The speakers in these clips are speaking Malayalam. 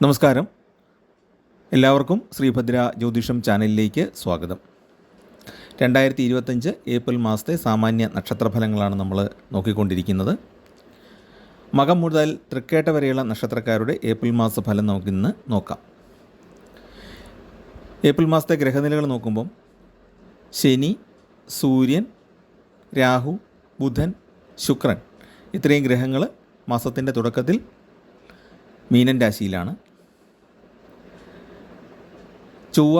നമസ്കാരം. എല്ലാവർക്കും ശ്രീഭദ്ര ജ്യോതിഷം ചാനലിലേക്ക് സ്വാഗതം. 2025 ഏപ്രിൽ മാസത്തെ സാമാന്യ നക്ഷത്രഫലങ്ങളാണ് നമ്മൾ നോക്കിക്കൊണ്ടിരിക്കുന്നത്. മകം മുതൽ തൃക്കേട്ട വരെയുള്ള നക്ഷത്രക്കാരുടെ ഏപ്രിൽ മാസ ഫലം നമുക്കിന്ന് നോക്കാം. ഏപ്രിൽ മാസത്തെ ഗ്രഹനിലകൾ നോക്കുമ്പം ശനി, സൂര്യൻ, രാഹു, ബുധൻ, ശുക്രൻ ഇത്രയും ഗ്രഹങ്ങൾ മാസത്തിൻ്റെ തുടക്കത്തിൽ മീനൻ രാശിയിലാണ്. ചൊവ്വ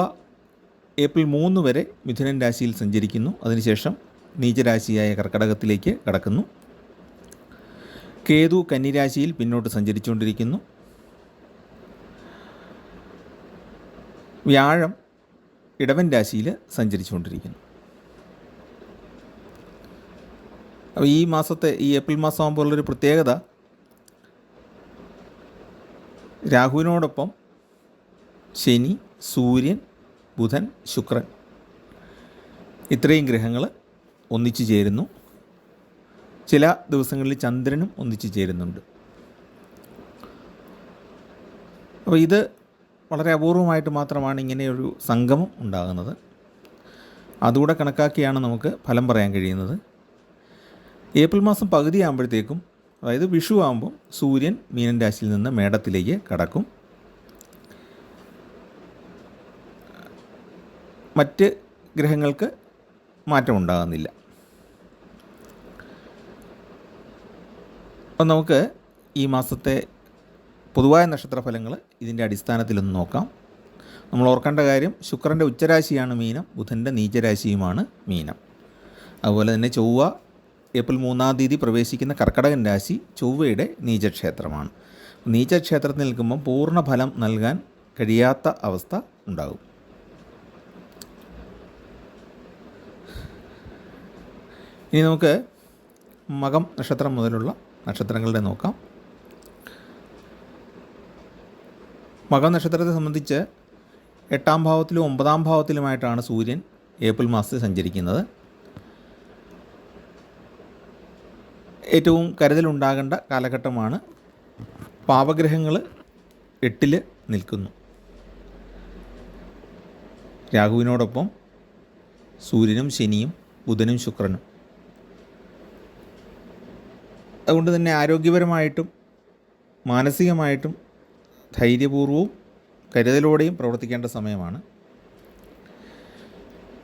ഏപ്രിൽ 3 വരെ മിഥുനൻ രാശിയിൽ സഞ്ചരിക്കുന്നു. അതിനുശേഷം നീചരാശിയായ കർക്കടകത്തിലേക്ക് കടക്കുന്നു. കേതു കന്നിരാശിയിൽ പിന്നോട്ട് സഞ്ചരിച്ചുകൊണ്ടിരിക്കുന്നു. വ്യാഴം ഇടവൻ രാശിയിൽ സഞ്ചരിച്ചുകൊണ്ടിരിക്കുന്നു. അപ്പോൾ ഈ ഏപ്രിൽ മാസമാകുമ്പോൾ ഉള്ളൊരു പ്രത്യേകത, രാഹുവിനോടൊപ്പം ശനി, സൂര്യൻ, ബുധൻ, ശുക്രൻ ഇത്രയും ഗ്രഹങ്ങൾ ഒന്നിച്ചു ചേരുന്നു. ചില ദിവസങ്ങളിൽ ചന്ദ്രനും ഒന്നിച്ചു ചേരുന്നുണ്ട്. അപ്പോൾ ഇത് വളരെ അപൂർവമായിട്ട് മാത്രമാണ് ഇങ്ങനെയൊരു സംഗമം ഉണ്ടാകുന്നത്. അതുകൂടെ കണക്കാക്കിയാണ് നമുക്ക് ഫലം പറയാൻ കഴിയുന്നത്. ഏപ്രിൽ മാസം പകുതിയാകുമ്പോഴത്തേക്കും, അതായത് വിഷു ആകുമ്പം സൂര്യൻ മീനൻ രാശിയിൽ നിന്ന് മേടത്തിലേക്ക് കടക്കും. മറ്റ് ഗ്രഹങ്ങൾക്ക് മാറ്റമുണ്ടാകുന്നില്ല. അപ്പം നമുക്ക് ഈ മാസത്തെ പൊതുവായ നക്ഷത്രഫലങ്ങൾ ഇതിൻ്റെ അടിസ്ഥാനത്തിലൊന്ന് നോക്കാം. നമ്മൾ ഓർക്കേണ്ട കാര്യം, ശുക്രൻ്റെ ഉച്ചരാശിയാണ് മീനം, ബുധൻ്റെ നീചരാശിയുമാണ് മീനം. അതുപോലെ തന്നെ ചൊവ്വ ഏപ്രിൽ 3-ാം തീയതി പ്രവേശിക്കുന്ന കർക്കടകൻ രാശി ചൊവ്വയുടെ നീചക്ഷേത്രമാണ്. നീചക്ഷേത്രത്തിൽ നിൽക്കുമ്പം പൂർണ്ണ ഫലം നൽകാൻ കഴിയാത്ത അവസ്ഥ ഉണ്ടാകും. ഇനി നമുക്ക് മകം നക്ഷത്രം മുതലുള്ള നക്ഷത്രങ്ങളുടെ നോക്കാം. മകം നക്ഷത്രത്തെ സംബന്ധിച്ച് 8-ാം ഭാവത്തിലും 9-ാം ഭാവത്തിലുമായിട്ടാണ് സൂര്യൻ ഏപ്രിൽ മാസത്തിൽ സഞ്ചരിക്കുന്നത്. ഏറ്റവും കരുതലുണ്ടാകേണ്ട കാലഘട്ടമാണ്. പാപഗ്രഹങ്ങൾ 8-ൽ നിൽക്കുന്നു. രാഹുവിനോടൊപ്പം സൂര്യനും ശനിയും ബുധനും ശുക്രനും. അതുകൊണ്ട് തന്നെ ആരോഗ്യപരമായിട്ടും മാനസികമായിട്ടും ധൈര്യപൂർവവും കരുതലോടെയും പ്രവർത്തിക്കേണ്ട സമയമാണ്.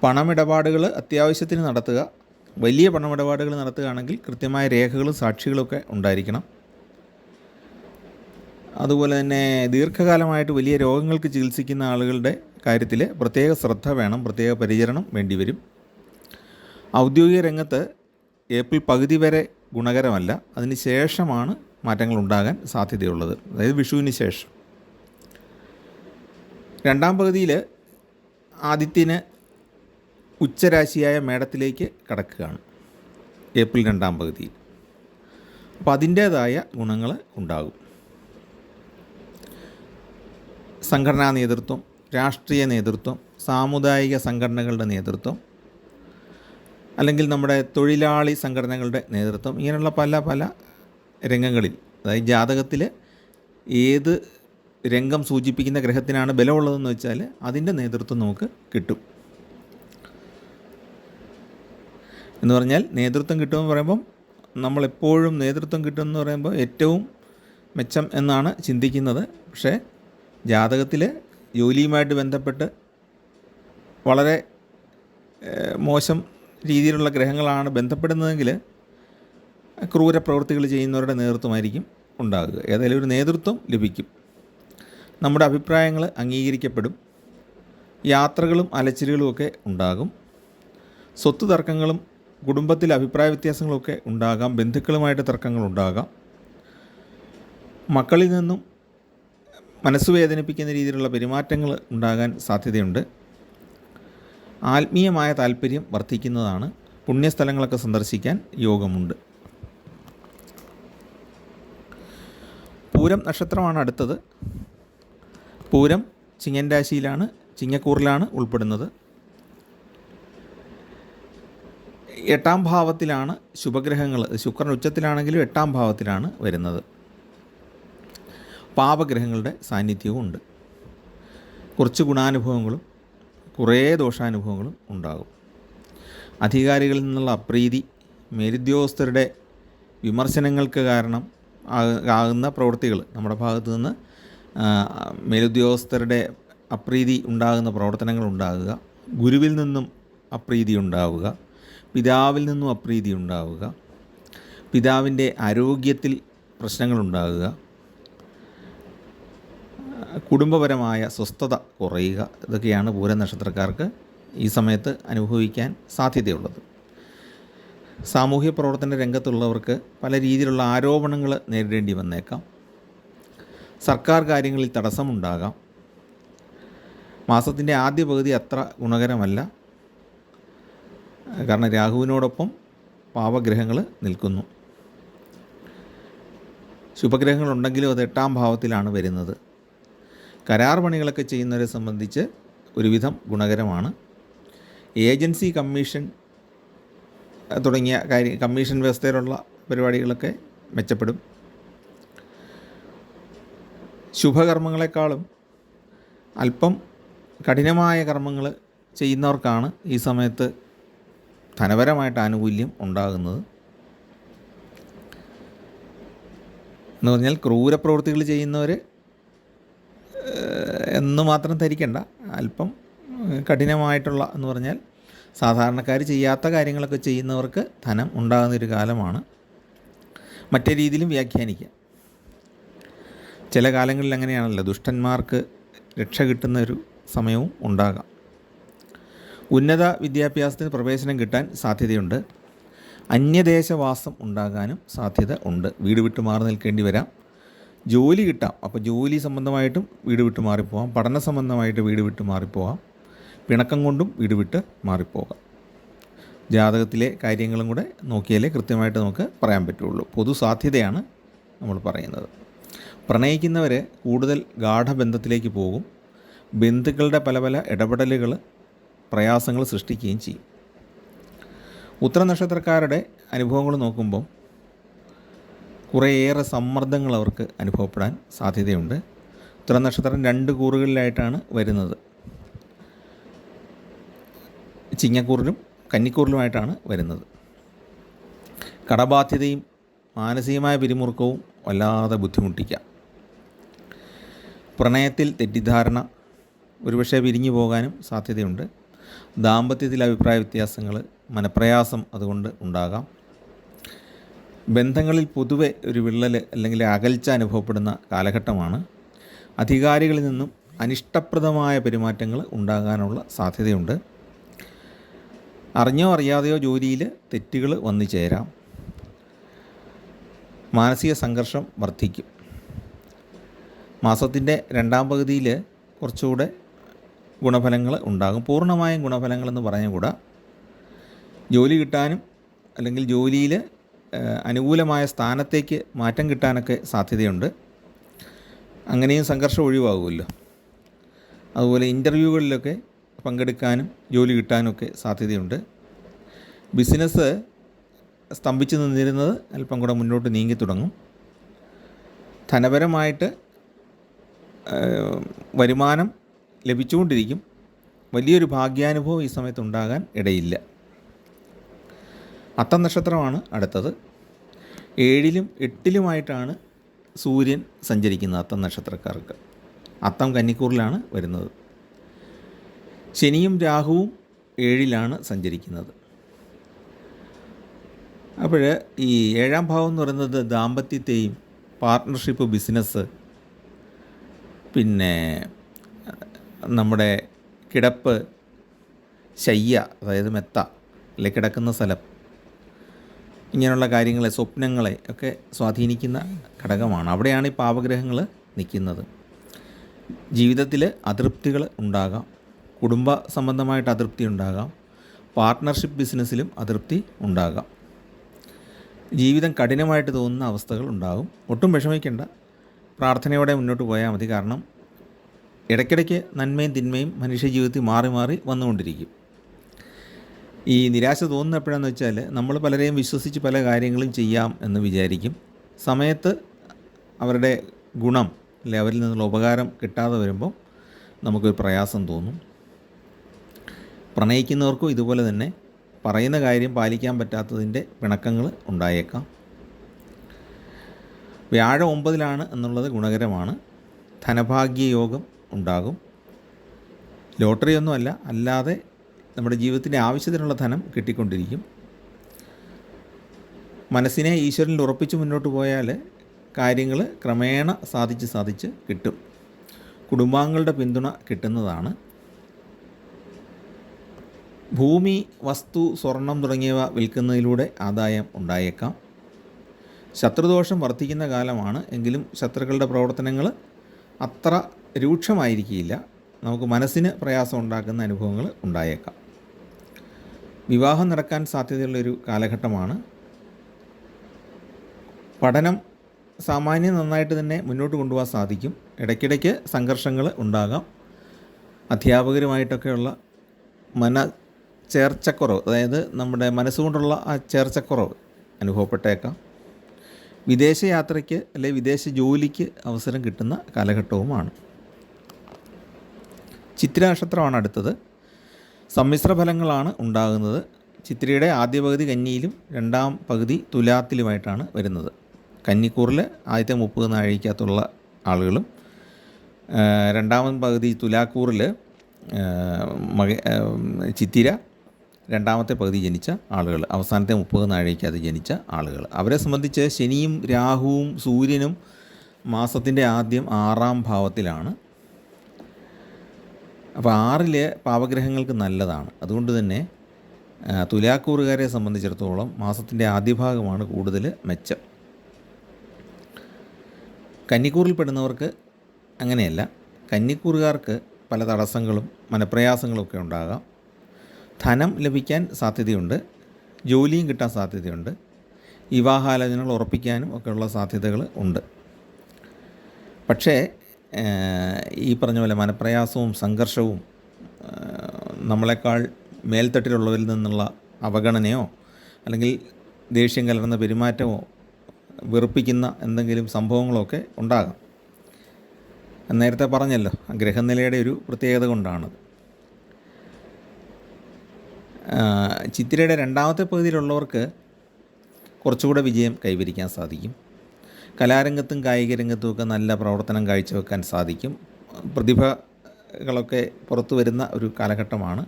പണമിടപാടുകൾ അത്യാവശ്യത്തിന് നടത്തുക. വലിയ പണമിടപാടുകൾ നടത്തുകയാണെങ്കിൽ കൃത്യമായ രേഖകളും സാക്ഷികളൊക്കെ ഉണ്ടായിരിക്കണം. അതുപോലെ തന്നെ ദീർഘകാലമായിട്ട് വലിയ രോഗങ്ങൾക്ക് ചികിത്സിക്കുന്ന ആളുകളുടെ കാര്യത്തിൽ പ്രത്യേക ശ്രദ്ധ വേണം, പ്രത്യേക പരിചരണം വേണ്ടിവരും. ഔദ്യോഗിക രംഗത്ത് ഏപ്രിൽ പകുതി വരെ ഗുണകരമല്ല. അതിന് ശേഷമാണ് മാറ്റങ്ങൾ ഉണ്ടാകാൻ സാധ്യതയുള്ളത്, അതായത് വിഷുവിന് ശേഷം. 2-ാം പകുതിയിൽ ആദിത്യന് ഉച്ചരാശിയായ മേടത്തിലേക്ക് കടക്കുകയാണ് ഏപ്രിൽ 2-ാം പകുതിയിൽ. അപ്പോൾ അതിൻ്റേതായ ഗുണങ്ങൾ ഉണ്ടാകും. സംഘടനാ നേതൃത്വം, രാഷ്ട്രീയ നേതൃത്വം, സാമുദായിക സംഘടനകളുടെ നേതൃത്വം, അല്ലെങ്കിൽ നമ്മുടെ തൊഴിലാളി സംഘടനകളുടെ നേതൃത്വം, ഇങ്ങനെയുള്ള പല പല രംഗങ്ങളിൽ, അതായത് ജാതകത്തിൽ ഏത് രംഗം സൂചിപ്പിക്കുന്ന ഗ്രഹത്തിനാണ് ബലമുള്ളതെന്ന് വെച്ചാൽ അതിൻ്റെ നേതൃത്വം നമുക്ക് കിട്ടും. എന്ന് പറഞ്ഞാൽ നേതൃത്വം കിട്ടുമെന്ന് പറയുമ്പം നമ്മളെപ്പോഴും നേതൃത്വം കിട്ടുമെന്ന് പറയുമ്പോൾ ഏറ്റവും മെച്ചം എന്നാണ് ചിന്തിക്കുന്നത്. പക്ഷേ ജാതകത്തിൽ ജോലിയുമായിട്ട് ബന്ധപ്പെട്ട് വളരെ മോശം രീതിയിലുള്ള ഗ്രഹങ്ങളാണ് ബന്ധപ്പെടുന്നതെങ്കിൽ ക്രൂര പ്രവൃത്തികൾ ചെയ്യുന്നവരുടെ നേതൃത്വമായിരിക്കും ഉണ്ടാകുക. ഏതായാലും ഒരു നേതൃത്വം ലഭിക്കും. നമ്മുടെ അഭിപ്രായങ്ങൾ അംഗീകരിക്കപ്പെടും. യാത്രകളും അലച്ചിലുകളുമൊക്കെ ഉണ്ടാകും. സ്വത്ത് തർക്കങ്ങളും കുടുംബത്തിൽ അഭിപ്രായ വ്യത്യാസങ്ങളൊക്കെ ഉണ്ടാകാം. ബന്ധുക്കളുമായിട്ട് തർക്കങ്ങളുണ്ടാകാം. മക്കളിൽ നിന്നും മനസ്സ് വേദനിപ്പിക്കുന്ന രീതിയിലുള്ള പെരുമാറ്റങ്ങൾ ഉണ്ടാകാൻ സാധ്യതയുണ്ട്. ആത്മീയമായ താല്പര്യം വർദ്ധിക്കുന്നതാണ്. പുണ്യസ്ഥലങ്ങളൊക്കെ സന്ദർശിക്കാൻ യോഗമുണ്ട്. പൂരം നക്ഷത്രമാണ് അടുത്തത്. പൂരം ചിങ്ങൻ രാശിയിലാണ്, ചിങ്ങക്കൂറിലാണ് ഉൾപ്പെടുന്നത്. 8-ാം ഭാവത്തിലാണ് ശുഭഗ്രഹങ്ങൾ. ശുക്രൻ ഉച്ചത്തിലാണെങ്കിലും 8-ാം ഭാവത്തിലാണ് വരുന്നത്. പാപഗ്രഹങ്ങളുടെ സാന്നിധ്യവും ഉണ്ട്. കുറച്ച് ഗുണാനുഭവങ്ങളും കുറേ ദോഷാനുഭവങ്ങളും ഉണ്ടാകും. അധികാരികളിൽ നിന്നുള്ള അപ്രീതി, മേലുദ്യോഗസ്ഥരുടെ വിമർശനങ്ങൾക്ക് കാരണം ആകുന്ന പ്രവൃത്തികൾ, നമ്മുടെ ഭാഗത്തു നിന്ന് മേലുദ്യോഗസ്ഥരുടെ അപ്രീതി ഉണ്ടാകുന്ന പ്രവർത്തനങ്ങൾ ഉണ്ടാകുക, ഗുരുവിൽ നിന്നും അപ്രീതി ഉണ്ടാവുക, പിതാവിൽ നിന്നും അപ്രീതി ഉണ്ടാവുക, പിതാവിൻ്റെ ആരോഗ്യത്തിൽ പ്രശ്നങ്ങളുണ്ടാകുക, കുടുംബപരമായ സ്വസ്ഥത കുറയുക, ഇതൊക്കെയാണ് പൂരം നക്ഷത്രക്കാർക്ക് ഈ സമയത്ത് അനുഭവിക്കാൻ സാധ്യതയുള്ളത്. സാമൂഹ്യ പ്രവർത്തന രംഗത്തുള്ളവർക്ക് പല രീതിയിലുള്ള ആരോപണങ്ങൾ നേരിടേണ്ടി വന്നേക്കാം. സർക്കാർ കാര്യങ്ങളിൽ തടസ്സമുണ്ടാകാം. മാസത്തിൻ്റെ ആദ്യ പകുതി അത്ര ഗുണകരമല്ല. കാരണം രാഹുവിനോടൊപ്പം പാവഗ്രഹങ്ങൾ നിൽക്കുന്നു. ശുഭഗ്രഹങ്ങളുണ്ടെങ്കിലും അത് 8-ാം ഭാവത്തിലാണ് വരുന്നത്. കരാർ പണികളൊക്കെ ചെയ്യുന്നവരെ സംബന്ധിച്ച് ഒരുവിധം ഗുണകരമാണ്. ഏജൻസി, കമ്മീഷൻ തുടങ്ങിയ കമ്മീഷൻ വ്യവസ്ഥയിലുള്ള പരിപാടികളൊക്കെ മെച്ചപ്പെടും. ശുഭകർമ്മങ്ങളെക്കാളും അല്പം കഠിനമായ കർമ്മങ്ങൾ ചെയ്യുന്നവർക്കാണ് ഈ സമയത്ത് ധനപരമായിട്ട് ആനുകൂല്യം ഉണ്ടാകുന്നത്. എന്ന് പറഞ്ഞാൽ ക്രൂരപ്രവൃത്തികൾ ചെയ്യുന്നവർ എന്ന് മാത്രം ധരിക്കേണ്ട. അല്പം കഠിനമായിട്ടുള്ള എന്ന് പറഞ്ഞാൽ സാധാരണക്കാർ ചെയ്യാത്ത കാര്യങ്ങളൊക്കെ ചെയ്യുന്നവർക്ക് ധനം ഉണ്ടാകുന്നൊരു കാലമാണ്. മറ്റേ രീതിയിലും വ്യാഖ്യാനിക്കാം. ചില കാലങ്ങളിൽ അങ്ങനെയാണല്ലോ, ദുഷ്ടന്മാർക്ക് രക്ഷ കിട്ടുന്ന ഒരു സമയവും ഉണ്ടാകാം. ഉന്നത വിദ്യാഭ്യാസത്തിന് പ്രവേശനം കിട്ടാൻ സാധ്യതയുണ്ട്. അന്യദേശവാസം ഉണ്ടാകാനും സാധ്യത ഉണ്ട്. വീട് വിട്ട് മാറി നിൽക്കേണ്ടി വരാം. ജോലി കിട്ടാം. അപ്പോൾ ജോലി സംബന്ധമായിട്ടും വീട് വിട്ട് മാറിപ്പോവാം. പഠന സംബന്ധമായിട്ട് വീട് വിട്ട് മാറിപ്പോവാം. പിണക്കം കൊണ്ടും വീട് വിട്ട് മാറിപ്പോകാം. ജാതകത്തിലെ കാര്യങ്ങളും കൂടെ നോക്കിയാലേ കൃത്യമായിട്ട് നമുക്ക് പറയാൻ പറ്റുള്ളൂ. പൊതു സാധ്യതയാണ് നമ്മൾ പറയുന്നത്. പ്രണയിക്കുന്നവർ കൂടുതൽ ഗാഠബന്ധത്തിലേക്ക് പോകും. ബന്ധുക്കളുടെ പല പല ഇടപെടലുകൾ പ്രയാസങ്ങൾ സൃഷ്ടിക്കുകയും ചെയ്യും. ഉത്തര നക്ഷത്രക്കാരുടെ അനുഭവങ്ങൾ നോക്കുമ്പം കുറേയേറെ സമ്മർദ്ദങ്ങൾ അവർക്ക് അനുഭവപ്പെടാൻ സാധ്യതയുണ്ട്. ഉത്തര നക്ഷത്രം 2 കൂറുകളിലായിട്ടാണ് വരുന്നത്. ചിങ്ങക്കൂറിലും കന്നിക്കൂറിലുമായിട്ടാണ് വരുന്നത്. കടബാധ്യതയും മാനസികമായ പിരിമുറുക്കവും വല്ലാതെ ബുദ്ധിമുട്ടിക്കാം. പ്രണയത്തിൽ തെറ്റിദ്ധാരണ, ഒരുപക്ഷെ പിരിഞ്ഞു പോകാനും സാധ്യതയുണ്ട്. ദാമ്പത്യത്തിൽ അഭിപ്രായ വ്യത്യാസങ്ങൾ, മനപ്രയാസം അതുകൊണ്ട് ഉണ്ടാകാം. ബന്ധങ്ങളിൽ പൊതുവെ ഒരു വിള്ളൽ അല്ലെങ്കിൽ അകൽച്ച അനുഭവപ്പെടുന്ന കാലഘട്ടമാണ്. അധികാരികളിൽ നിന്നും അനിഷ്ടപ്രദമായ പെരുമാറ്റങ്ങൾ ഉണ്ടാകാനുള്ള സാധ്യതയുണ്ട്. അറിഞ്ഞോ അറിയാതെയോ ജോലിയിൽ തെറ്റുകൾ വന്നു ചേരാം. മാനസിക സംഘർഷം വർദ്ധിക്കും. മാസത്തിൻ്റെ 2-ാം പകുതിയിൽ കുറച്ചുകൂടെ ഗുണഫലങ്ങൾ ഉണ്ടാകും. പൂർണ്ണമായും ഗുണഫലങ്ങളെന്ന് പറഞ്ഞുകൂടാ. ജോലി കിട്ടാനും അല്ലെങ്കിൽ ജോലിയിൽ അനുകൂലമായ സ്ഥാനത്തേക്ക് മാറ്റം കിട്ടാനൊക്കെ സാധ്യതയുണ്ട്. അങ്ങനെയും സംഘർഷം ഒഴിവാകുമല്ലോ. അതുപോലെ ഇൻ്റർവ്യൂകളിലൊക്കെ പങ്കെടുക്കാനും ജോലി കിട്ടാനുമൊക്കെ സാധ്യതയുണ്ട്. ബിസിനസ് സ്തംഭിച്ച് നിന്നിരുന്നത് അല്പം കൂടെ മുന്നോട്ട് നീങ്ങി തുടങ്ങും. ധനപരമായിട്ട് വരുമാനം ലഭിച്ചുകൊണ്ടിരിക്കും. വലിയൊരു ഭാഗ്യാനുഭവം ഈ സമയത്ത് ഉണ്ടാകാൻ ഇടയില്ല. അത്തം നക്ഷത്രമാണ് അടുത്തത്. 7-ലും 8-ലുമായിട്ടാണ് സൂര്യൻ സഞ്ചരിക്കുന്നത് അത്തം നക്ഷത്രക്കാർക്ക്. അത്തം കന്നിക്കൂറിലാണ് വരുന്നത്. ശനിയും രാഹുവും 7-ലാണ് സഞ്ചരിക്കുന്നത്. അപ്പോൾ ഈ 7-ാം ഭാവം എന്ന് പറയുന്നത് ദാമ്പത്യത്തെയും പാർട്ട്ണർഷിപ്പ്, ബിസിനസ്, പിന്നെ നമ്മുടെ കിടപ്പ്, ശയ്യ, അതായത് മെത്ത അല്ലെ കിടക്കുന്ന സ്ഥലം, ഇങ്ങനെയുള്ള കാര്യങ്ങളെ, സ്വപ്നങ്ങളെ ഒക്കെ സ്വാധീനിക്കുന്ന ഘടകമാണ്. അവിടെയാണ് ഈ പാപഗ്രഹങ്ങൾ നിൽക്കുന്നത്. ജീവിതത്തിൽ അതൃപ്തികൾ ഉണ്ടാകാം. കുടുംബ സംബന്ധമായിട്ട് അതൃപ്തി ഉണ്ടാകാം. പാർട്ട്ണർഷിപ്പ് ബിസിനസ്സിലും അതൃപ്തി ഉണ്ടാകാം. ജീവിതം കഠിനമായിട്ട് തോന്നുന്ന അവസ്ഥകൾ ഉണ്ടാകും. ഒട്ടും വിഷമിക്കേണ്ട. പ്രാർത്ഥനയോടെ മുന്നോട്ട് പോയാൽ മതി. കാരണം ഇടയ്ക്കിടയ്ക്ക് നന്മയും തിന്മയും മനുഷ്യ ജീവിതത്തിൽ മാറി മാറി വന്നുകൊണ്ടിരിക്കും. ഈ നിരാശ തോന്നുന്ന എപ്പോഴാണെന്ന് വെച്ചാൽ നമ്മൾ പലരെയും വിശ്വസിച്ച് പല കാര്യങ്ങളും ചെയ്യാം എന്ന് വിചാരിക്കും. സമയത്ത് അവരുടെ ഗുണം അല്ലെ അവരിൽ നിന്നുള്ള ഉപകാരം കിട്ടാതെ വരുമ്പം നമുക്കൊരു പ്രയാസം തോന്നും. പ്രണയിക്കുന്നവർക്കും ഇതുപോലെ തന്നെ പറയുന്ന കാര്യം പാലിക്കാൻ പറ്റാത്തതിൻ്റെ പിണക്കങ്ങൾ ഉണ്ടായേക്കാം. വ്യാഴം 9-ലാണ് എന്നുള്ളത് ഗുണകരമാണ്. ധനഭാഗ്യയോഗം ഉണ്ടാകും. ലോട്ടറിയൊന്നുമല്ല, അല്ലാതെ നമ്മുടെ ജീവിതത്തിൻ്റെ ആവശ്യത്തിനുള്ള ധനം കിട്ടിക്കൊണ്ടിരിക്കും. മനസ്സിനെ ഈശ്വരനിൽ ഉറപ്പിച്ച് മുന്നോട്ട് പോയാൽ കാര്യങ്ങൾ ക്രമേണ സാധിച്ച് കിട്ടും. കുടുംബാംഗങ്ങളുടെ പിന്തുണ കിട്ടുന്നതാണ്. ഭൂമി, വസ്തു, സ്വർണം തുടങ്ങിയവ വിൽക്കുന്നതിലൂടെ ആദായം ഉണ്ടായേക്കാം. ശത്രുദോഷം വർദ്ധിക്കുന്ന കാലമാണ്. എങ്കിലും ശത്രുക്കളുടെ പ്രവർത്തനങ്ങൾ അത്ര രൂക്ഷമായിരിക്കില്ല. നമുക്ക് മനസ്സിന് പ്രയാസം ഉണ്ടാക്കുന്ന അനുഭവങ്ങൾ ഉണ്ടായേക്കാം. വിവാഹം നടക്കാൻ സാധ്യതയുള്ളൊരു കാലഘട്ടമാണ്. പഠനം സാമാന്യം നന്നായിട്ട് തന്നെ മുന്നോട്ട് കൊണ്ടുപോകാൻ സാധിക്കും. ഇടയ്ക്കിടയ്ക്ക് സംഘർഷങ്ങൾ ഉണ്ടാകാം. അധ്യാപകരുമായിട്ടൊക്കെയുള്ള ചേർച്ചക്കുറവ്, അതായത് നമ്മുടെ മനസ്സുകൊണ്ടുള്ള ആ ചേർച്ചക്കുറവ് അനുഭവപ്പെട്ടേക്കാം. വിദേശയാത്രയ്ക്ക് അല്ലെങ്കിൽ വിദേശ ജോലിക്ക് അവസരം കിട്ടുന്ന കാലഘട്ടവുമാണ്. ചിത്തിര നക്ഷത്രമാണ് അടുത്തത്. സമ്മിശ്ര ഫലങ്ങളാണ് ഉണ്ടാകുന്നത്. ചിത്തിരയുടെ ആദ്യ പകുതി കന്നിയിലും രണ്ടാം പകുതി തുലാത്തിലുമായിട്ടാണ് വരുന്നത്. കന്നിക്കൂറിൽ ആദ്യത്തെ 30 നാഴികക്കകത്തുള്ള ആളുകളും രണ്ടാമത് പകുതി തുലാക്കൂറിൽ ചിത്തിര രണ്ടാമത്തെ പകുതി ജനിച്ച ആളുകൾ, അവസാനത്തെ 30 നാഴികക്കകത്ത് ജനിച്ച ആളുകൾ. അവരെ സംബന്ധിച്ച് ശനിയും രാഹുവും സൂര്യനും മാസത്തിൻ്റെ ആദ്യം 6-ാം ഭാവത്തിലാണ്. അപ്പോൾ 6 പാവഗ്രഹങ്ങൾക്ക് നല്ലതാണ്. അതുകൊണ്ട് തന്നെ തുലാക്കൂറുകാരെ സംബന്ധിച്ചിടത്തോളം മാസത്തിൻ്റെ ആദ്യ ഭാഗമാണ് കൂടുതൽ മെച്ചം. കന്നിക്കൂറിൽപ്പെടുന്നവർക്ക് അങ്ങനെയല്ല. കന്നിക്കൂറുകാർക്ക് പല തടസ്സങ്ങളും മനപ്രയാസങ്ങളൊക്കെ ഉണ്ടാകാം. ധനം ലഭിക്കാൻ സാധ്യതയുണ്ട്, ജോലിയും കിട്ടാൻ സാധ്യതയുണ്ട്, വിവാഹാലോചനകൾ ഉറപ്പിക്കാനും ഒക്കെയുള്ള സാധ്യതകൾ ഉണ്ട്. പക്ഷേ ഈ പറഞ്ഞ പോലെ മനപ്രയാസവും സംഘർഷവും നമ്മളെക്കാൾ മേൽത്തട്ടിലുള്ളവരിൽ നിന്നുള്ള അവഗണനയോ അല്ലെങ്കിൽ ദേഷ്യം കലർന്ന പെരുമാറ്റമോ വെറുപ്പിക്കുന്ന എന്തെങ്കിലും സംഭവങ്ങളൊക്കെ ഉണ്ടാകാം. നേരത്തെ പറഞ്ഞല്ലോ, ഗ്രഹനിലയുടെ ഒരു പ്രത്യേകത കൊണ്ടാണത്. ചിത്തിരയുടെ രണ്ടാമത്തെ പകുതിയിലുള്ളവർക്ക് കുറച്ചുകൂടെ വിജയം കൈവരിക്കാൻ സാധിക്കും. കലാരംഗത്തും കായിക രംഗത്തുമൊക്കെ നല്ല പ്രവർത്തനം കാഴ്ചവെക്കാൻ സാധിക്കും. പ്രതിഭകളൊക്കെ പുറത്തു വരുന്ന ഒരു കാലഘട്ടമാണ്.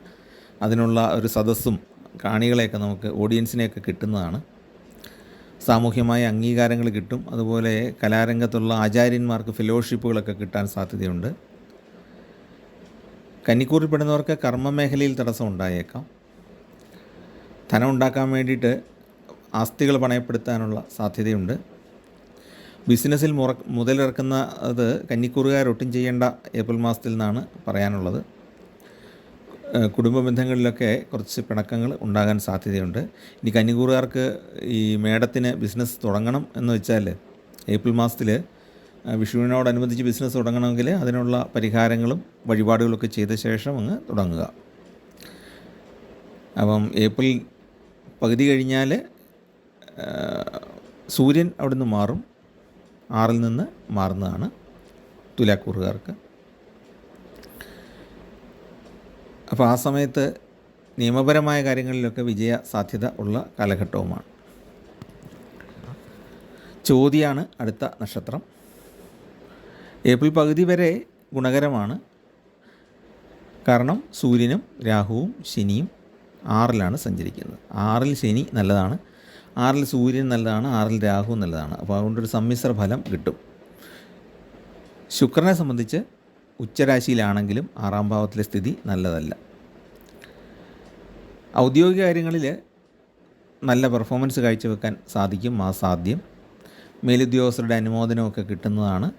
അതിനുള്ള ഒരു സദസ്സും കാണികളെയൊക്കെ നമുക്ക് ഓഡിയൻസിനെയൊക്കെ കിട്ടുന്നതാണ്. സാമൂഹ്യമായ അംഗീകാരങ്ങൾ കിട്ടും. അതുപോലെ കലാരംഗത്തുള്ള ആചാര്യന്മാർക്ക് ഫെലോഷിപ്പുകളൊക്കെ കിട്ടാൻ സാധ്യതയുണ്ട്. കന്നിക്കൂറിൽപ്പെടുന്നവർക്ക് കർമ്മമേഖലയിൽ തടസ്സം ഉണ്ടായേക്കാം. ധനം ഉണ്ടാക്കാൻ വേണ്ടിയിട്ട് ആസ്തികൾ പണയപ്പെടുത്താനുള്ള സാധ്യതയുണ്ട്. ബിസിനസ്സിൽ മുതലിറക്കുന്ന അത് കന്നിക്കൂറുകാരൊട്ടും ചെയ്യേണ്ട ഏപ്രിൽ മാസത്തിൽ നിന്നാണ് പറയാനുള്ളത്. കുടുംബ ബന്ധങ്ങളിലൊക്കെ കുറച്ച് പിണക്കങ്ങൾ ഉണ്ടാകാൻ സാധ്യതയുണ്ട്. ഇനി കന്നിക്കൂറുകാർക്ക് ഈ മേടത്തിന് ബിസിനസ് തുടങ്ങണം എന്ന് വെച്ചാൽ ഏപ്രിൽ മാസത്തിൽ വിഷുവിനോടനുബന്ധിച്ച് ബിസിനസ് തുടങ്ങണമെങ്കിൽ അതിനുള്ള പരിഹാരങ്ങളും വഴിപാടുകളൊക്കെ ചെയ്ത ശേഷം അങ്ങ് തുടങ്ങുക. അപ്പം ഏപ്രിൽ പകുതി കഴിഞ്ഞാൽ സൂര്യൻ അവിടെ നിന്ന് മാറും. 6-ൽ നിന്ന് മാറുന്നതാണ് തുലാക്കൂറുകാർക്ക്. അപ്പോൾ ആ സമയത്ത് നിയമപരമായ കാര്യങ്ങളിലൊക്കെ വിജയ സാധ്യത ഉള്ള കാലഘട്ടവുമാണ്. ചോതിയാണ് അടുത്ത നക്ഷത്രം. ഏപ്രിൽ പകുതി വരെ ഗുണകരമാണ്. കാരണം സൂര്യനും രാഹുവും ശനിയും 6-ലാണ് സഞ്ചരിക്കുന്നത്. 6-ൽ ശനി നല്ലതാണ്, 6-ൽ സൂര്യൻ നല്ലതാണ്, 6-ൽ രാഹു നല്ലതാണ്. അപ്പോൾ അതുകൊണ്ടൊരു സമ്മിശ്ര ഫലം കിട്ടും. ശുക്രനെ സംബന്ധിച്ച് ഉച്ചരാശിയിലാണെങ്കിലും 6-ാം ഭാവത്തിലെ സ്ഥിതി നല്ലതല്ല. ഔദ്യോഗിക കാര്യങ്ങളിൽ നല്ല പെർഫോമൻസ് കാഴ്ചവെക്കാൻ സാധിക്കും. സാധ്യം മേലുദ്യോഗസ്ഥരുടെ അനുമോദനമൊക്കെ കിട്ടുന്നതാണ്.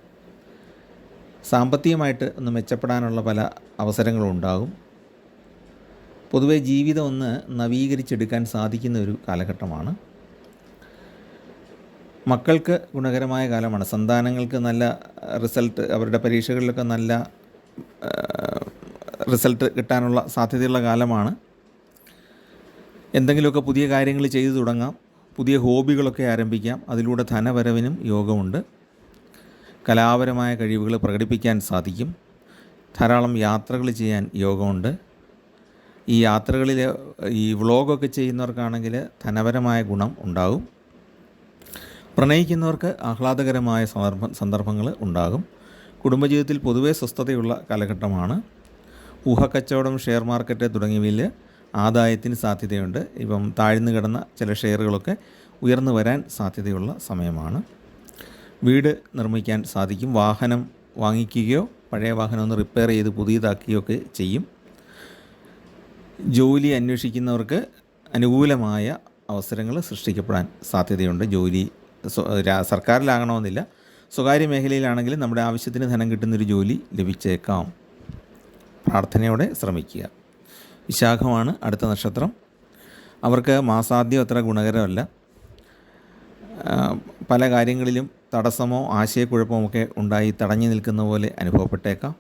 സാമ്പത്തികമായിട്ട് ഒന്ന് മെച്ചപ്പെടാനുള്ള പല അവസരങ്ങളും ഉണ്ടാകും. പൊതുവെ ജീവിതം ഒന്ന് നവീകരിച്ചെടുക്കാൻ സാധിക്കുന്ന ഒരു കാലഘട്ടമാണ്. മക്കൾക്ക് ഗുണകരമായ കാലമാണ്. സന്താനങ്ങൾക്ക് നല്ല റിസൾട്ട്, അവരുടെ പരീക്ഷകളിലൊക്കെ നല്ല റിസൾട്ട് കിട്ടാനുള്ള സാധ്യതയുള്ള കാലമാണ്. എന്തെങ്കിലുമൊക്കെ പുതിയ കാര്യങ്ങൾ ചെയ്തു തുടങ്ങാം. പുതിയ ഹോബികളൊക്കെ ആരംഭിക്കാം. അതിലൂടെ ധനവരവിനും യോഗമുണ്ട്. കലാപരമായ കഴിവുകൾ പ്രകടിപ്പിക്കാൻ സാധിക്കും. ധാരാളം യാത്രകൾ ചെയ്യാൻ യോഗമുണ്ട്. ഈ യാത്രകളിൽ ഈ വ്ളോഗൊക്കെ ചെയ്യുന്നവർക്കാണെങ്കിൽ ധനപരമായ ഗുണം ഉണ്ടാകും. പ്രണയിക്കുന്നവർക്ക് ആഹ്ലാദകരമായ സന്ദർഭങ്ങൾ ഉണ്ടാകും. കുടുംബജീവിതത്തിൽ പൊതുവെ സ്വസ്ഥതയുള്ള കാലഘട്ടമാണ്. ഊഹക്കച്ചവടം, ഷെയർ മാർക്കറ്റ് തുടങ്ങിയവയിൽ ആദായത്തിന് സാധ്യതയുണ്ട്. ഇപ്പം താഴ്ന്നു കിടന്ന ചില ഷെയറുകളൊക്കെ ഉയർന്നു വരാൻ സാധ്യതയുള്ള സമയമാണ്. വീട് നിർമ്മിക്കാൻ സാധിക്കും. വാഹനം വാങ്ങിക്കുകയോ പഴയ വാഹനം ഒന്ന് റിപ്പയർ ചെയ്ത് പുതിയതാക്കുകയോ ഒക്കെ ചെയ്യും. ജോലി അന്വേഷിക്കുന്നവർക്ക് അനുകൂലമായ അവസരങ്ങൾ സൃഷ്ടിക്കപ്പെടാൻ സാധ്യതയുണ്ട്. ജോലി സർക്കാരിലാകണമെന്നില്ല, സ്വകാര്യ മേഖലയിലാണെങ്കിലും നമ്മുടെ ആവശ്യത്തിന് ധനം കിട്ടുന്നൊരു ജോലി ലഭിച്ചേക്കാം. പ്രാർത്ഥനയോടെ ശ്രമിക്കുക. വിശാഖമാണ് അടുത്ത നക്ഷത്രം. അവർക്ക് മാസാദ്യം അത്ര ഗുണകരമല്ല. പല കാര്യങ്ങളിലും തടസ്സമോ ആശയക്കുഴപ്പമോ ഒക്കെ ഉണ്ടായി തടഞ്ഞു നിൽക്കുന്ന പോലെ അനുഭവപ്പെട്ടേക്കാം.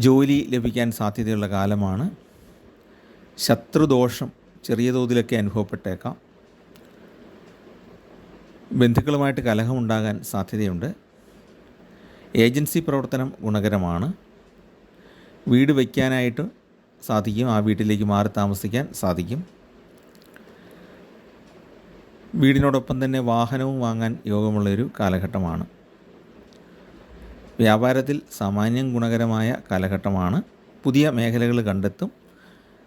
ജോലി ലഭിക്കാൻ സാധ്യതയുള്ള കാലമാണ്. ശത്രുദോഷം ചെറിയ തോതിലൊക്കെ അനുഭവപ്പെട്ടേക്കാം. ബന്ധുക്കളുമായിട്ട് കലഹമുണ്ടാകാൻ സാധ്യതയുണ്ട്. ഏജൻസി പ്രവർത്തനം ഗുണകരമാണ്. വീട് വയ്ക്കാനായിട്ട് സാധിക്കും. ആ വീട്ടിലേക്ക് മാറി താമസിക്കാൻ സാധിക്കും. വീടിനോടൊപ്പം തന്നെ വാഹനവും വാങ്ങാൻ യോഗമുള്ളൊരു കാലഘട്ടമാണ്. വ്യാപാരത്തിൽ സാമാന്യം ഗുണകരമായ കാലഘട്ടമാണ്. പുതിയ മേഖലകൾ കണ്ടെത്തും.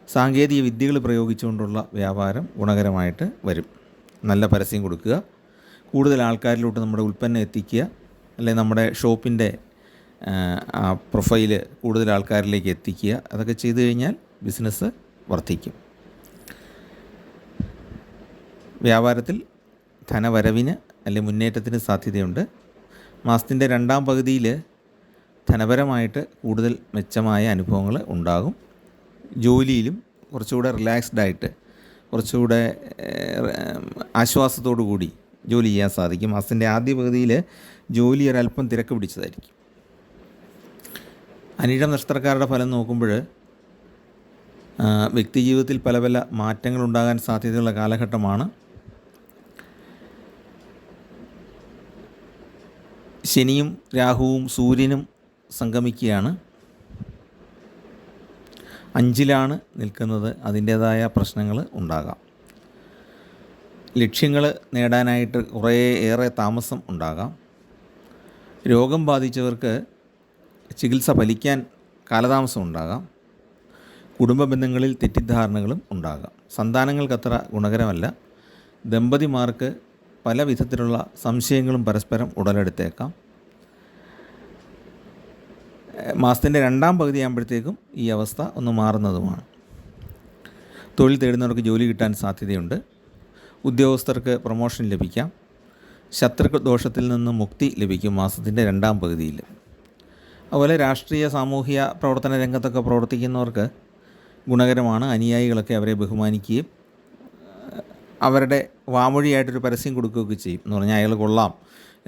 സാങ്കേതിക വിദ്യകൾ പ്രയോഗിച്ചുകൊണ്ടുള്ള വ്യാപാരം ഗുണകരമായിട്ട് വരും. നല്ല പരസ്യം കൊടുക്കുക, കൂടുതൽ ആൾക്കാരിലോട്ട് നമ്മുടെ ഉൽപ്പന്നം എത്തിക്കുക, അല്ലെങ്കിൽ നമ്മുടെ ഷോപ്പിൻ്റെ പ്രൊഫൈല് കൂടുതൽ ആൾക്കാരിലേക്ക് എത്തിക്കുക. അതൊക്കെ ചെയ്തു കഴിഞ്ഞാൽ ബിസിനസ് വർദ്ധിക്കും. വ്യാപാരത്തിൽ ധനവരവിന് അല്ലെങ്കിൽ മുന്നേറ്റത്തിന് സാധ്യതയുണ്ട്. മാസത്തിൻ്റെ രണ്ടാം പകുതിയിൽ ധനപരമായിട്ട് കൂടുതൽ മെച്ചമായ അനുഭവങ്ങൾ ഉണ്ടാകും. ജോലിയിലും കുറച്ചുകൂടെ റിലാക്സ്ഡായിട്ട്, കുറച്ചുകൂടെ ആശ്വാസത്തോടു കൂടി ജോലി ചെയ്യാൻ സാധിക്കും. മാസത്തിൻ്റെ ആദ്യ പകുതിയിൽ ജോലി ഒരല്പം തിരക്ക് പിടിച്ചതായിരിക്കും. അനിഴം നക്ഷത്രക്കാരുടെ ഫലം നോക്കുമ്പോൾ വ്യക്തിജീവിതത്തിൽ പല പല മാറ്റങ്ങളുണ്ടാകാൻ സാധ്യതയുള്ള കാലഘട്ടമാണ്. ശനിയും രാഹുവും സൂര്യനും സംഗമിക്കുകയാണ്. 5ലാണ് നിൽക്കുന്നത്. അതിൻ്റേതായ പ്രശ്നങ്ങൾ ഉണ്ടാകാം. ലക്ഷ്യങ്ങൾ നേടാനായിട്ട് കുറേയേറെ താമസം ഉണ്ടാകാം. രോഗം ബാധിച്ചവർക്ക് ചികിത്സ ഫലിക്കാൻ കാലതാമസം ഉണ്ടാകാം. കുടുംബ ബന്ധങ്ങളിൽ തെറ്റിദ്ധാരണകളും ഉണ്ടാകാം. സന്താനങ്ങൾക്കത്ര ഗുണകരമല്ല. ദമ്പതിമാർക്ക് പല വിധത്തിലുള്ള സംശയങ്ങളും പരസ്പരം ഉടലെടുത്തേക്കാം. മാസത്തിൻ്റെ രണ്ടാം പകുതി ആകുമ്പോഴത്തേക്കും ഈ അവസ്ഥ ഒന്ന് മാറുന്നതുമാണ്. തൊഴിൽ തേടുന്നവർക്ക് ജോലി കിട്ടാൻ സാധ്യതയുണ്ട്. ഉദ്യോഗസ്ഥർക്ക് പ്രൊമോഷൻ ലഭിക്കാം. ശത്രു ദോഷത്തിൽ നിന്ന് മുക്തി ലഭിക്കും മാസത്തിൻ്റെ രണ്ടാം പകുതിയിൽ. അതുപോലെ രാഷ്ട്രീയ സാമൂഹിക പ്രവർത്തന രംഗത്തൊക്കെ പ്രവർത്തിക്കുന്നവർക്ക് ഗുണകരമാണ്. അനുയായികളൊക്കെ അവരെ ബഹുമാനിക്കുകയും അവരുടെ വാമൊഴിയായിട്ടൊരു പരസ്യം കൊടുക്കുകയൊക്കെ ചെയ്യും. എന്ന് പറഞ്ഞാൽ അയാൾ കൊള്ളാം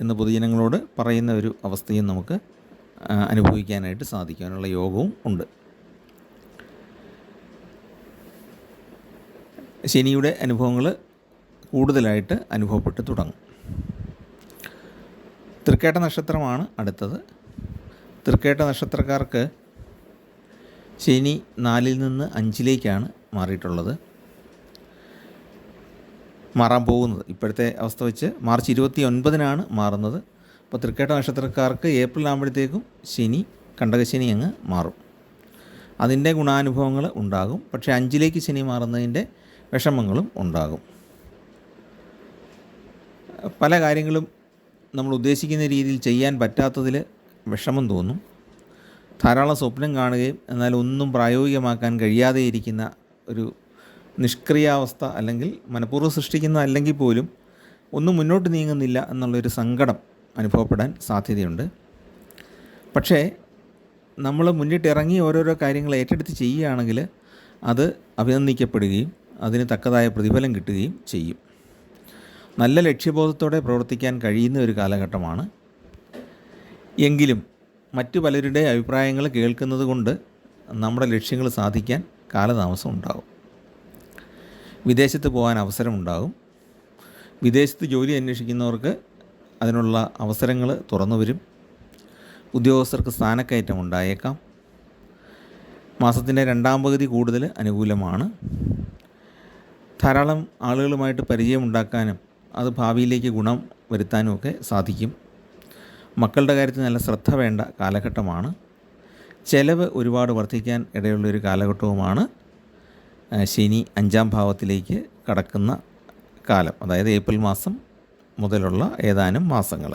എന്ന് പൊതുജനങ്ങളോട് പറയുന്ന ഒരു അവസ്ഥയും നമുക്ക് അനുഭവിക്കാനായിട്ട് സാധിക്കാനുള്ള യോഗവും ഉണ്ട്. ശനിയുടെ അനുഭവങ്ങൾ കൂടുതലായിട്ട് അനുഭവപ്പെട്ട് തുടങ്ങും. തൃക്കേട്ട നക്ഷത്രമാണ് അടുത്തത്. തൃക്കേട്ട നക്ഷത്രക്കാർക്ക് ശനി 4 നിന്ന് 5 മാറിയിട്ടുള്ളത്, മാറാൻ പോകുന്നത്. ഇപ്പോഴത്തെ അവസ്ഥ വെച്ച് മാർച്ച് 29 മാറുന്നത്. അപ്പോൾ തൃക്കേട്ട നക്ഷത്രക്കാർക്ക് ഏപ്രിൽ ആകുമ്പോഴത്തേക്കും ശനി, കണ്ടകശനി അങ്ങ് മാറും. അതിൻ്റെ ഗുണാനുഭവങ്ങൾ ഉണ്ടാകും. പക്ഷേ 5 ശനി മാറുന്നതിൻ്റെ വിഷമങ്ങളും ഉണ്ടാകും. പല കാര്യങ്ങളും നമ്മൾ ഉദ്ദേശിക്കുന്ന രീതിയിൽ ചെയ്യാൻ പറ്റാത്തതിൽ വിഷമം തോന്നും. ധാരാളം സ്വപ്നം കാണുകയും എന്നാൽ ഒന്നും പ്രായോഗികമാക്കാൻ കഴിയാതെ ഇരിക്കുന്ന ഒരു നിഷ്ക്രിയാവസ്ഥ, അല്ലെങ്കിൽ മനഃപൂർവ്വം സൃഷ്ടിക്കുന്ന അല്ലെങ്കിൽ പോലും ഒന്നും മുന്നോട്ട് നീങ്ങുന്നില്ല എന്നുള്ളൊരു സങ്കടം അനുഭവപ്പെടാൻ സാധ്യതയുണ്ട്. പക്ഷേ നമ്മൾ മുന്നിട്ടിറങ്ങി ഓരോരോ കാര്യങ്ങൾ ഏറ്റെടുത്ത് ചെയ്യുകയാണെങ്കിൽ അത് അഭിനന്ദിക്കപ്പെടുകയും അതിന് തക്കതായ പ്രതിഫലം കിട്ടുകയും ചെയ്യും. നല്ല ലക്ഷ്യബോധത്തോടെ പ്രവർത്തിക്കാൻ കഴിയുന്ന ഒരു കാലഘട്ടമാണ്. എങ്കിലും മറ്റു പലരുടെ അഭിപ്രായങ്ങൾ കേൾക്കുന്നത് കൊണ്ട് നമ്മുടെ ലക്ഷ്യങ്ങൾ സാധിക്കാൻ കാലതാമസം ഉണ്ടാകും. വിദേശത്ത് പോകാൻ അവസരമുണ്ടാകും. വിദേശത്ത് ജോലി അന്വേഷിക്കുന്നവർക്ക് അതിനുള്ള അവസരങ്ങൾ തുറന്നു വരും. ഉദ്യോഗസ്ഥർക്ക് സ്ഥാനക്കയറ്റം ഉണ്ടായേക്കാം. മാസത്തിൻ്റെ രണ്ടാം പകുതി കൂടുതൽ അനുകൂലമാണ്. ധാരാളം ആളുകളുമായിട്ട് പരിചയമുണ്ടാക്കാനും അത് ഭാവിയിലേക്ക് ഗുണം വരുത്താനുമൊക്കെ സാധിക്കും. മക്കളുടെ കാര്യത്തിൽ നല്ല ശ്രദ്ധ വേണ്ട കാലഘട്ടമാണ്. ചെലവ് ഒരുപാട് വർദ്ധിക്കാൻ ഇടയുള്ളൊരു കാലഘട്ടവുമാണ് ശനി 5-ാം ഭാവത്തിലേക്ക് കടക്കുന്ന കാലം, അതായത് ഏപ്രിൽ മാസം മുതലുള്ള ഏതാനും മാസങ്ങൾ.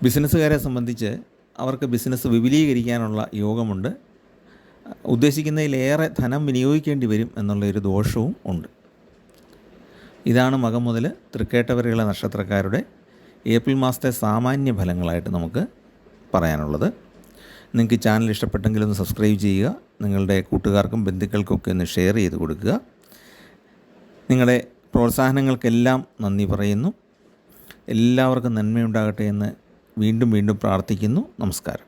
ബിസിനസ്സുകാരെ സംബന്ധിച്ച് അവർക്ക് ബിസിനസ് വിപുലീകരിക്കാനുള്ള യോഗമുണ്ട്. ഉദ്ദേശിക്കുന്നതിലേറെ ധനം വിനിയോഗിക്കേണ്ടി വരും എന്നുള്ളൊരു ദോഷവും ഉണ്ട്. ഇതാണ് മകം മുതൽ തൃക്കേട്ട വരെയുള്ള നക്ഷത്രക്കാരുടെ ഏപ്രിൽ മാസത്തെ സാമാന്യ ഫലങ്ങളായിട്ട് നമുക്ക് പറയാനുള്ളത്. നിങ്ങൾക്ക് ഈ ചാനൽ ഇഷ്ടപ്പെട്ടെങ്കിൽ ഒന്ന് സബ്സ്ക്രൈബ് ചെയ്യുക. നിങ്ങളുടെ കൂട്ടുകാർക്കും ബന്ധുക്കൾക്കൊക്കെ ഒന്ന് ഷെയർ ചെയ്ത് കൊടുക്കുക. നിങ്ങളുടെ പ്രോത്സാഹനങ്ങൾക്കെല്ലാം നന്ദി പറയുന്നു. എല്ലാവർക്കും നന്മയുണ്ടാകട്ടെ എന്ന് വീണ്ടും പ്രാർത്ഥിക്കുന്നു. നമസ്കാരം.